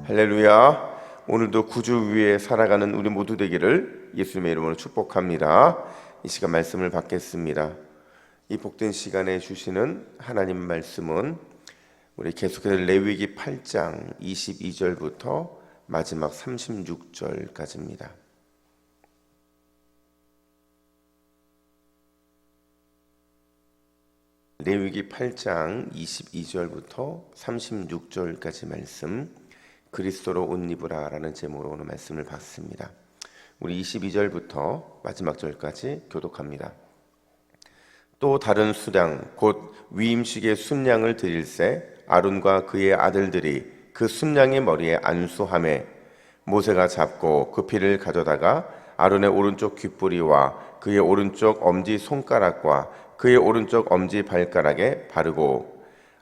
할렐루야. 오늘도 구주 위에 살아가는 우리 모두 되기를 예수님의 이름으로 축복합니다. 이 시간 말씀을 받겠습니다. 이 복된 시간에 주시는 하나님 말씀은 우리 계속해서 레위기 8장 22절부터 마지막 36절까지입니다. 레위기 8장 22절부터 36절까지 말씀, 그리스도로 옷 입으라 라는 제목으로 오늘 말씀을 받습니다. 우리 22절부터 마지막 절까지 교독합니다. 또 다른 수량 곧 위임식의 순양을 드릴새 아론과 그의 아들들이 그 순양의 머리에 안수하매 모세가 잡고 그 피를 가져다가 아론의 오른쪽 귓뿌리와 그의 오른쪽 엄지 손가락과 그의 오른쪽 엄지 발가락에 바르고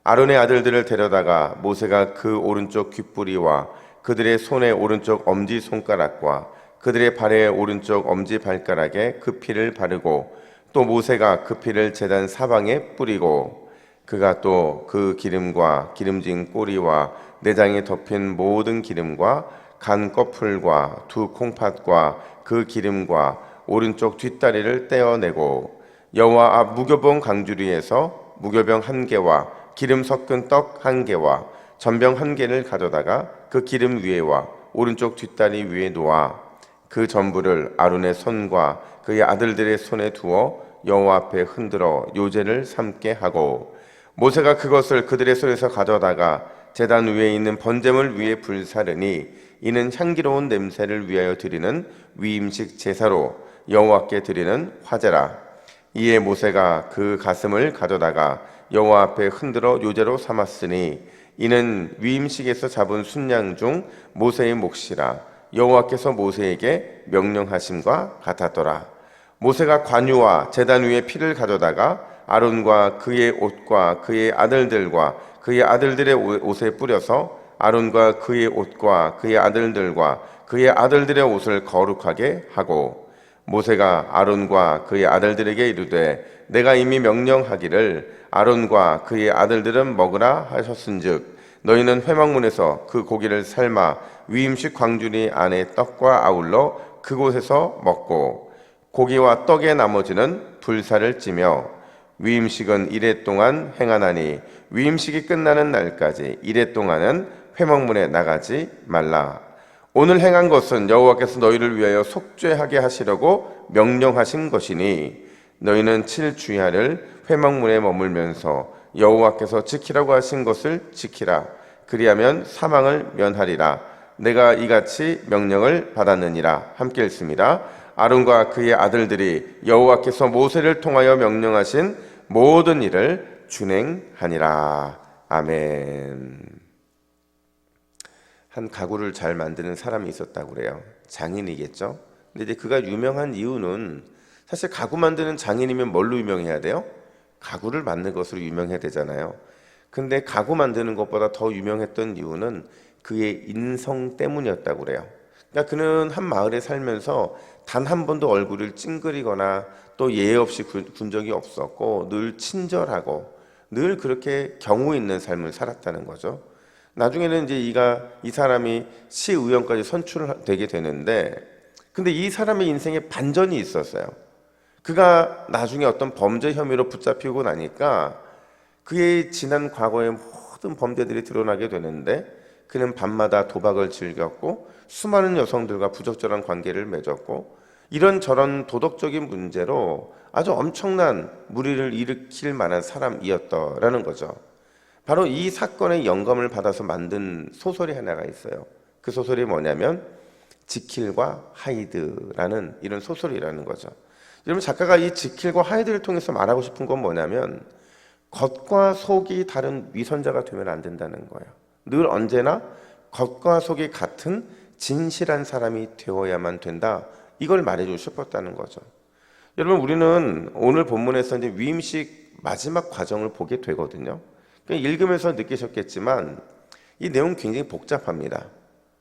아론의 아들들을 데려다가 모세가 그 오른쪽 귓뿌리와 그들의 손의 오른쪽 엄지 손가락과 그들의 발의 오른쪽 엄지 발가락에 그 피를 바르고 또 모세가 그 피를 제단 사방에 뿌리고 그가 또 그 기름과 기름진 꼬리와 내장에 덮인 모든 기름과 간 꺼풀과 두 콩팥과 그 기름과 오른쪽 뒷다리를 떼어내고 여호와 앞 무교병 강주리에서 무교병 1개와 기름 섞은 떡 1개와 전병 1개를 가져다가 그 기름 위에와 오른쪽 뒷다리 위에 놓아 그 전부를 아론의 손과 그의 아들들의 손에 두어 여호와 앞에 흔들어 요제를 삼게 하고 모세가 그것을 그들의 손에서 가져다가 제단 위에 있는 번제물 위에 불사르니 이는 향기로운 냄새를 위하여 드리는 위임식 제사로 여호와께 드리는 화제라. 이에 모세가 그 가슴을 가져다가 여호와 앞에 흔들어 요제로 삼았으니 이는 위임식에서 잡은 순양 중 모세의 몫이라. 여호와께서 모세에게 명령하심과 같았더라. 모세가 관유와 제단 위에 피를 가져다가 아론과 그의 옷과 그의 아들들과 그의 아들들의 옷에 뿌려서 아론과 그의 옷과 그의 아들들과 그의 아들들의 옷을 거룩하게 하고 모세가 아론과 그의 아들들에게 이르되 내가 이미 명령하기를 아론과 그의 아들들은 먹으라 하셨은즉 너희는 회막문에서 그 고기를 삶아 위임식 광주리 안에 떡과 아울러 그곳에서 먹고 고기와 떡의 나머지는 불사를 찌며 위임식은 이레 동안 행하나니 위임식이 끝나는 날까지 이레 동안은 회막문에 나가지 말라. 오늘 행한 것은 여호와께서 너희를 위하여 속죄하게 하시려고 명령하신 것이니 너희는 7주야를 회막문에 머물면서 여호와께서 지키라고 하신 것을 지키라. 그리하면 사망을 면하리라. 내가 이같이 명령을 받았느니라. 함께 읽습니다. 아론과 그의 아들들이 여호와께서 모세를 통하여 명령하신 모든 일을 준행하니라. 아멘. 한 가구를 잘 만드는 사람이 있었다고 그래요. 장인이겠죠. 근데 이제 그가 유명한 이유는 사실 가구 만드는 장인이면 뭘로 유명해야 돼요? 가구를 만든 것으로 유명해야 되잖아요. 근데 가구 만드는 것보다 더 유명했던 이유는 그의 인성 때문이었다고 그래요. 그러니까 그는 한 마을에 살면서 단 한 번도 얼굴을 찡그리거나 또 예의 없이 군 적이 없었고 늘 친절하고 늘 그렇게 경우 있는 삶을 살았다는 거죠. 나중에는 이제 이 사람이 시의원까지 선출되게 되는데 근데 이 사람의 인생에 반전이 있었어요. 그가 나중에 어떤 범죄 혐의로 붙잡히고 나니까 그의 지난 과거의 모든 범죄들이 드러나게 되는데 그는 밤마다 도박을 즐겼고 수많은 여성들과 부적절한 관계를 맺었고 이런저런 도덕적인 문제로 아주 엄청난 물의를 일으킬 만한 사람이었더라는 거죠. 바로 이 사건의 영감을 받아서 만든 소설이 하나가 있어요. 그 소설이 뭐냐면 지킬과 하이드라는 이런 소설이라는 거죠. 여러분, 작가가 이 지킬과 하이드를 통해서 말하고 싶은 건 뭐냐면 겉과 속이 다른 위선자가 되면 안 된다는 거예요. 늘 언제나 겉과 속이 같은 진실한 사람이 되어야만 된다. 이걸 말해주고 싶었다는 거죠. 여러분, 우리는 오늘 본문에서 이제 위임식 마지막 과정을 보게 되거든요. 읽으면서 느끼셨겠지만 이 내용 굉장히 복잡합니다.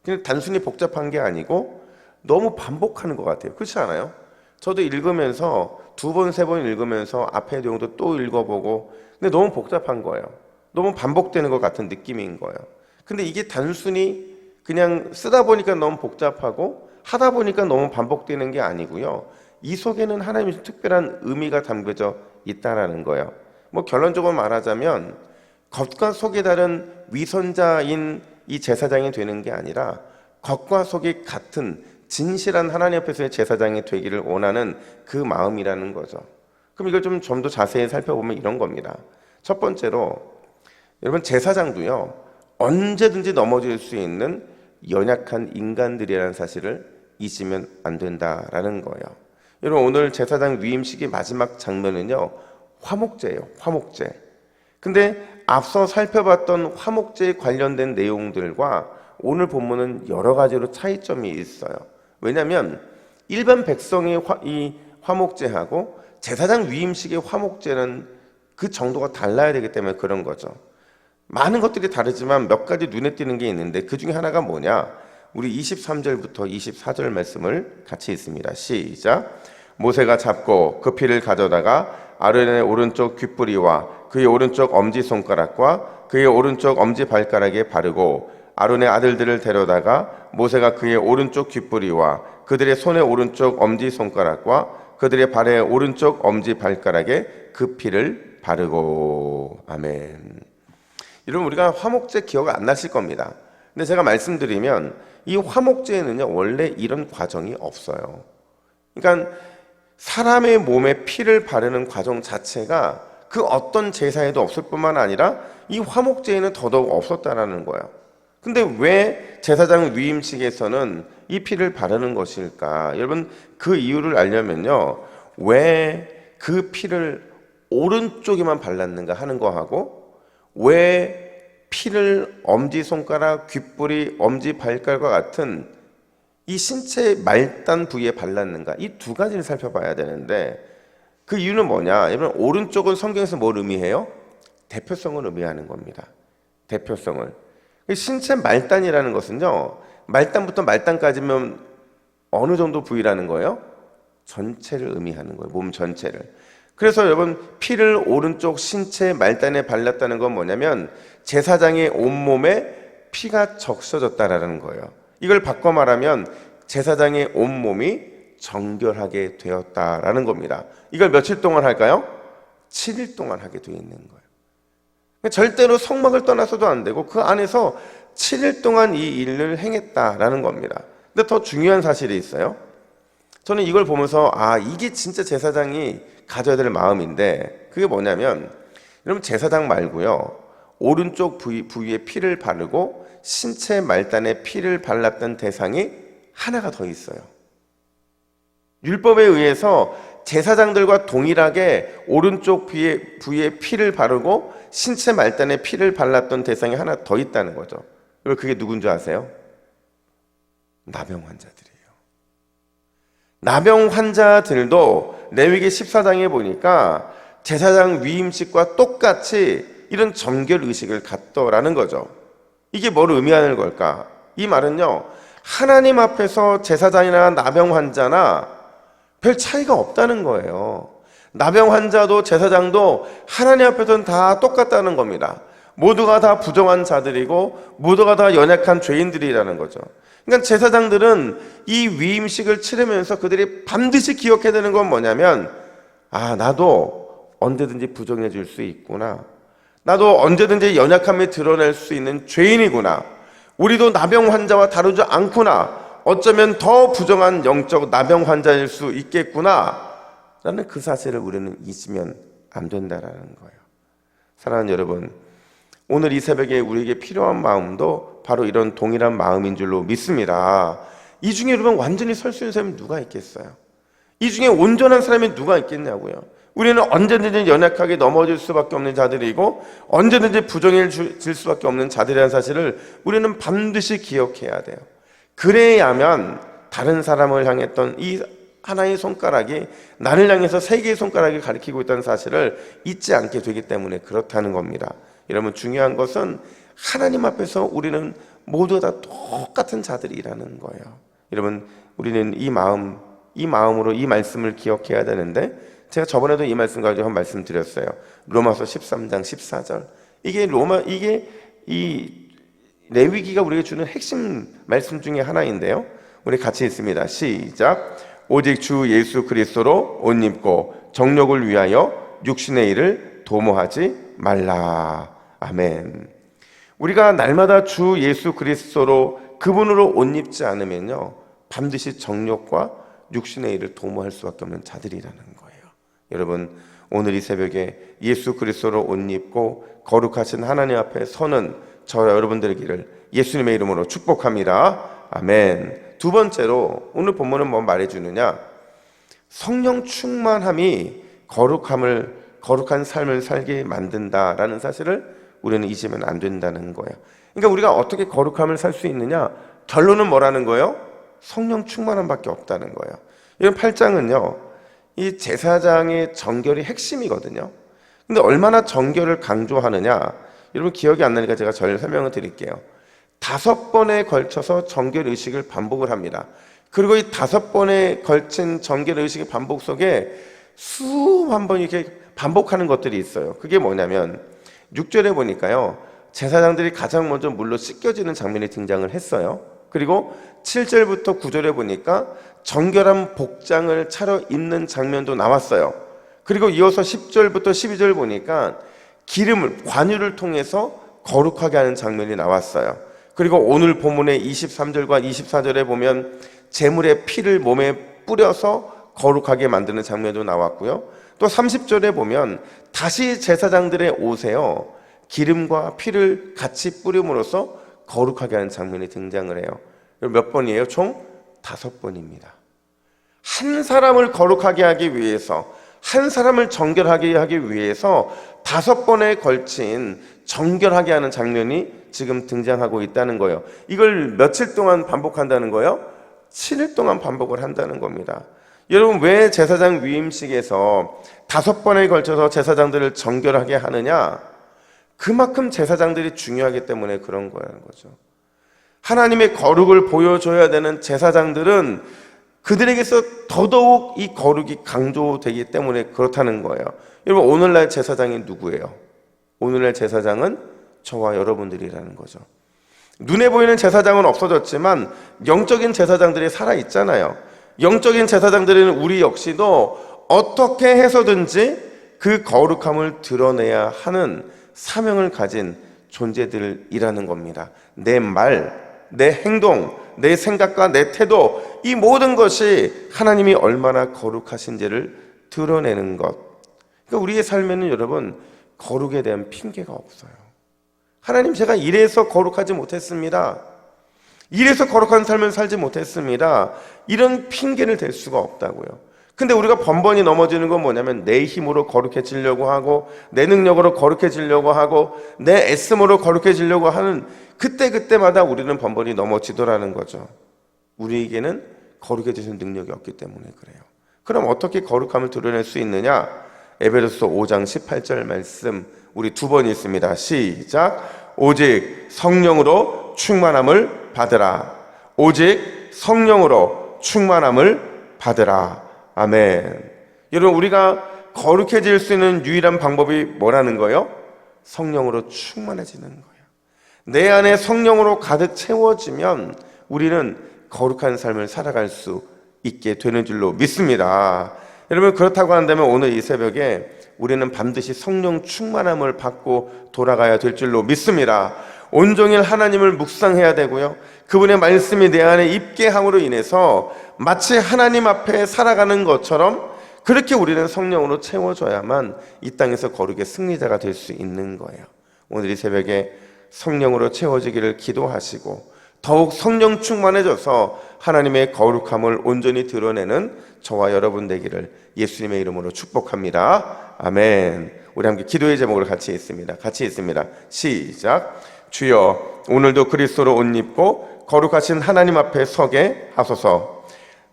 그냥 단순히 복잡한 게 아니고 너무 반복하는 것 같아요. 그렇지 않아요? 저도 읽으면서 2번, 3번 읽으면서 앞에 내용도 또 읽어보고 근데 너무 복잡한 거예요. 너무 반복되는 것 같은 느낌인 거예요. 근데 이게 단순히 그냥 쓰다 보니까 너무 복잡하고 하다 보니까 너무 반복되는 게 아니고요. 이 속에는 하나님의 특별한 의미가 담겨져 있다라는 거예요. 뭐 결론적으로 말하자면 겉과 속이 다른 위선자인 이 제사장이 되는 게 아니라 겉과 속이 같은 진실한 하나님 앞에서의 제사장이 되기를 원하는 그 마음이라는 거죠. 그럼 이걸 좀 더 자세히 살펴보면 이런 겁니다. 첫 번째로 여러분 제사장도요 언제든지 넘어질 수 있는 연약한 인간들이라는 사실을 잊으면 안 된다라는 거예요. 여러분 오늘 제사장 위임식의 마지막 장면은요 화목제예요. 화목제. 근데 앞서 살펴봤던 화목제에 관련된 내용들과 오늘 본문은 여러 가지로 차이점이 있어요. 왜냐하면 일반 백성의 이 화목제하고 제사장 위임식의 화목제는 그 정도가 달라야 되기 때문에 그런 거죠. 많은 것들이 다르지만 몇 가지 눈에 띄는 게 있는데 그 중에 하나가 뭐냐? 우리 23절부터 24절 말씀을 같이 읽습니다. 시작. 모세가 잡고 그 피를 가져다가 아론의 오른쪽 귓뿌리와 그의 오른쪽 엄지손가락과 그의 오른쪽 엄지발가락에 바르고 아론의 아들들을 데려다가 모세가 그의 오른쪽 귓뿌리와 그들의 손의 오른쪽 엄지손가락과 그들의 발의 오른쪽 엄지발가락에 그 피를 바르고. 아멘. 여러분 우리가 화목제 기억 안 나실 겁니다. 근데 제가 말씀드리면 이 화목제에는요 원래 이런 과정이 없어요. 그러니까 사람의 몸에 피를 바르는 과정 자체가 그 어떤 제사에도 없을 뿐만 아니라 이 화목제에는 더더욱 없었다라는 거예요. 근데 왜 제사장 위임식에서는 이 피를 바르는 것일까? 여러분 그 이유를 알려면요 왜 그 피를 오른쪽에만 발랐는가 하는 거하고 왜 피를 엄지손가락, 귓뿌리, 엄지발가락과 같은 이 신체 말단 부위에 발랐는가? 이 두 가지를 살펴봐야 되는데 그 이유는 뭐냐? 여러분 오른쪽은 성경에서 뭘 의미해요? 대표성을 의미하는 겁니다. 대표성을. 신체 말단이라는 것은요 말단부터 말단까지면 어느 정도 부위라는 거예요? 전체를 의미하는 거예요. 몸 전체를. 그래서 여러분 피를 오른쪽 신체 말단에 발랐다는 건 뭐냐면 제사장의 온몸에 피가 적셔졌다라는 거예요. 이걸 바꿔 말하면 제사장의 온몸이 정결하게 되었다라는 겁니다. 이걸 며칠 동안 할까요? 7일 동안 하게 되어 있는 거예요. 절대로 성막을 떠나서도 안 되고 그 안에서 7일 동안 이 일을 행했다라는 겁니다. 근데 더 중요한 사실이 있어요. 저는 이걸 보면서 이게 진짜 제사장이 가져야 될 마음인데 그게 뭐냐면 여러분 제사장 말고요 오른쪽 부위에 피를 바르고 신체 말단에 피를 발랐던 대상이 하나가 더 있어요. 율법에 의해서 제사장들과 동일하게 오른쪽 부위에 피를 바르고 신체 말단에 피를 발랐던 대상이 하나 더 있다는 거죠. 그게 누군지 아세요? 나병 환자들이에요. 나병 환자들도 레위기 14장에 보니까 제사장 위임식과 똑같이 이런 정결 의식을 갖더라는 거죠. 이게 뭘 의미하는 걸까? 이 말은요 하나님 앞에서 제사장이나 나병 환자나 별 차이가 없다는 거예요. 나병 환자도 제사장도 하나님 앞에서는 다 똑같다는 겁니다. 모두가 다 부정한 자들이고 모두가 다 연약한 죄인들이라는 거죠. 그러니까 제사장들은 이 위임식을 치르면서 그들이 반드시 기억해야 되는 건 뭐냐면 나도 언제든지 부정해질 수 있구나. 나도 언제든지 연약함을 드러낼 수 있는 죄인이구나. 우리도 나병 환자와 다르지 않구나. 어쩌면 더 부정한 영적 나병 환자일 수 있겠구나 라는 그 사실을 우리는 잊으면 안 된다라는 거예요. 사랑하는 여러분, 오늘 이 새벽에 우리에게 필요한 마음도 바로 이런 동일한 마음인 줄로 믿습니다. 이 중에 여러분 완전히 설 수 있는 사람이 누가 있겠어요? 이 중에 온전한 사람이 누가 있겠냐고요. 우리는 언제든지 연약하게 넘어질 수밖에 없는 자들이고 언제든지 부정해질 수밖에 없는 자들이라는 사실을 우리는 반드시 기억해야 돼요. 그래야만 다른 사람을 향했던 이 하나의 손가락이 나를 향해서 세 개의 손가락이 가리키고 있다는 사실을 잊지 않게 되기 때문에 그렇다는 겁니다. 여러분 중요한 것은 하나님 앞에서 우리는 모두 다 똑같은 자들이라는 거예요. 여러분 우리는 이 마음으로 이 말씀을 기억해야 되는데 제가 저번에도 이 말씀 가지고 한 말씀 드렸어요. 로마서 13장 14절. 이게 이 레위기가 우리에게 주는 핵심 말씀 중에 하나인데요. 우리 같이 읽습니다. 시작. 오직 주 예수 그리스도로 옷 입고 정욕을 위하여 육신의 일을 도모하지 말라. 아멘. 우리가 날마다 주 예수 그리스도로 그분으로 옷 입지 않으면요, 반드시 정욕과 육신의 일을 도모할 수밖에 없는 자들이라는 거예요. 여러분, 오늘 이 새벽에 예수 그리스도로 옷 입고 거룩하신 하나님 앞에 서는 저와 여러분들 되기를 예수님의 이름으로 축복합니다. 아멘. 두 번째로 오늘 본문은 뭐 말해주느냐, 성령 충만함이 거룩한 삶을 살게 만든다라는 사실을 우리는 잊으면 안 된다는 거예요. 그러니까 우리가 어떻게 거룩함을 살 수 있느냐, 결론은 뭐라는 거예요? 성령 충만함밖에 없다는 거예요. 이런 8장은요, 이 제사장의 정결이 핵심이거든요. 근데 얼마나 정결을 강조하느냐, 여러분 기억이 안 나니까 제가 설명을 드릴게요. 5번에 걸쳐서 정결 의식을 반복을 합니다. 그리고 이 5번에 걸친 정결 의식의 반복 속에 수만 번 이렇게 반복하는 것들이 있어요. 그게 뭐냐면 6절에 보니까요, 제사장들이 가장 먼저 물로 씻겨지는 장면이 등장을 했어요. 그리고 7절부터 9절에 보니까 정결한 복장을 차려 입는 장면도 나왔어요. 그리고 이어서 10절부터 12절 보니까 기름을, 관유를 통해서 거룩하게 하는 장면이 나왔어요. 그리고 오늘 본문의 23절과 24절에 보면 제물의 피를 몸에 뿌려서 거룩하게 만드는 장면도 나왔고요. 또 30절에 보면 다시 제사장들의 옷에요, 기름과 피를 같이 뿌림으로써 거룩하게 하는 장면이 등장을 해요. 몇 번이에요? 총 5번입니다. 한 사람을 거룩하게 하기 위해서, 한 사람을 정결하게 하기 위해서 5번에 걸친 정결하게 하는 장면이 지금 등장하고 있다는 거예요. 이걸 며칠 동안 반복한다는 거예요? 7일 동안 반복을 한다는 겁니다. 여러분, 왜 제사장 위임식에서 5번에 걸쳐서 제사장들을 정결하게 하느냐? 그만큼 제사장들이 중요하기 때문에 그런 거라는 거죠. 하나님의 거룩을 보여줘야 되는 제사장들은 그들에게서 더더욱 이 거룩이 강조되기 때문에 그렇다는 거예요. 여러분, 오늘날 제사장이 누구예요? 오늘날 제사장은 저와 여러분들이라는 거죠. 눈에 보이는 제사장은 없어졌지만 영적인 제사장들이 살아있잖아요. 영적인 제사장들은 우리 역시도 어떻게 해서든지 그 거룩함을 드러내야 하는 사명을 가진 존재들이라는 겁니다. 내 말, 내 행동, 내 생각과 내 태도, 이 모든 것이 하나님이 얼마나 거룩하신지를 드러내는 것. 그러니까 우리의 삶에는 여러분, 거룩에 대한 핑계가 없어요. 하나님, 제가 이래서 거룩하지 못했습니다. 이래서 거룩한 삶을 살지 못했습니다. 이런 핑계를 댈 수가 없다고요. 근데 우리가 번번이 넘어지는 건 뭐냐면 내 힘으로 거룩해지려고 하고, 내 능력으로 거룩해지려고 하고, 내 애씀으로 거룩해지려고 하는 그때마다 우리는 번번이 넘어지더라는 거죠. 우리에게는 거룩해지는 능력이 없기 때문에 그래요. 그럼 어떻게 거룩함을 드러낼 수 있느냐? 에베소서 5장 18절 말씀 우리 2번 있습니다. 시작. 오직 성령으로 충만함을 받으라. 오직 성령으로 충만함을 받으라. 아멘. 여러분, 우리가 거룩해질 수 있는 유일한 방법이 뭐라는 거예요? 성령으로 충만해지는 거예요. 내 안에 성령으로 가득 채워지면 우리는 거룩한 삶을 살아갈 수 있게 되는 줄로 믿습니다. 여러분, 그렇다고 한다면 오늘 이 새벽에 우리는 반드시 성령 충만함을 받고 돌아가야 될 줄로 믿습니다. 온종일 하나님을 묵상해야 되고요, 그분의 말씀이 내 안에 입게 함으로 인해서 마치 하나님 앞에 살아가는 것처럼 그렇게 우리는 성령으로 채워져야만 이 땅에서 거룩의 승리자가 될 수 있는 거예요. 오늘 이 새벽에 성령으로 채워지기를 기도하시고 더욱 성령 충만해져서 하나님의 거룩함을 온전히 드러내는 저와 여러분 되기를 예수님의 이름으로 축복합니다. 아멘. 우리 함께 기도의 제목을 같이 읽습니다. 시작. 주여, 오늘도 그리스도로 옷 입고 거룩하신 하나님 앞에 서게 하소서.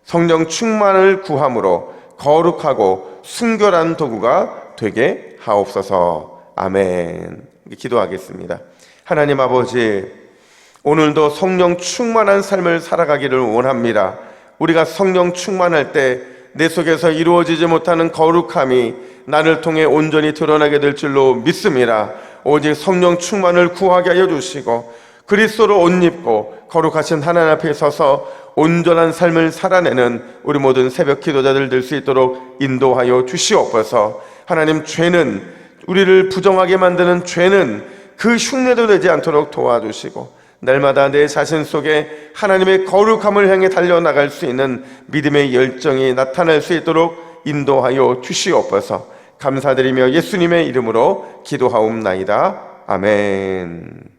성령 충만을 구함으로 거룩하고 순결한 도구가 되게 하옵소서. 아멘. 기도하겠습니다. 하나님 아버지, 오늘도 성령 충만한 삶을 살아가기를 원합니다. 우리가 성령 충만할 때 내 속에서 이루어지지 못하는 거룩함이 나를 통해 온전히 드러나게 될 줄로 믿습니다. 오직 성령 충만을 구하게 하여 주시고 그리스도로 옷 입고 거룩하신 하나님 앞에 서서 온전한 삶을 살아내는 우리 모든 새벽 기도자들 될 수 있도록 인도하여 주시옵소서. 하나님, 죄는, 우리를 부정하게 만드는 죄는 그 흉내도 내지 않도록 도와주시고, 날마다 내 자신 속에 하나님의 거룩함을 향해 달려나갈 수 있는 믿음의 열정이 나타날 수 있도록 인도하여 주시옵소서. 감사드리며 예수님의 이름으로 기도하옵나이다. 아멘.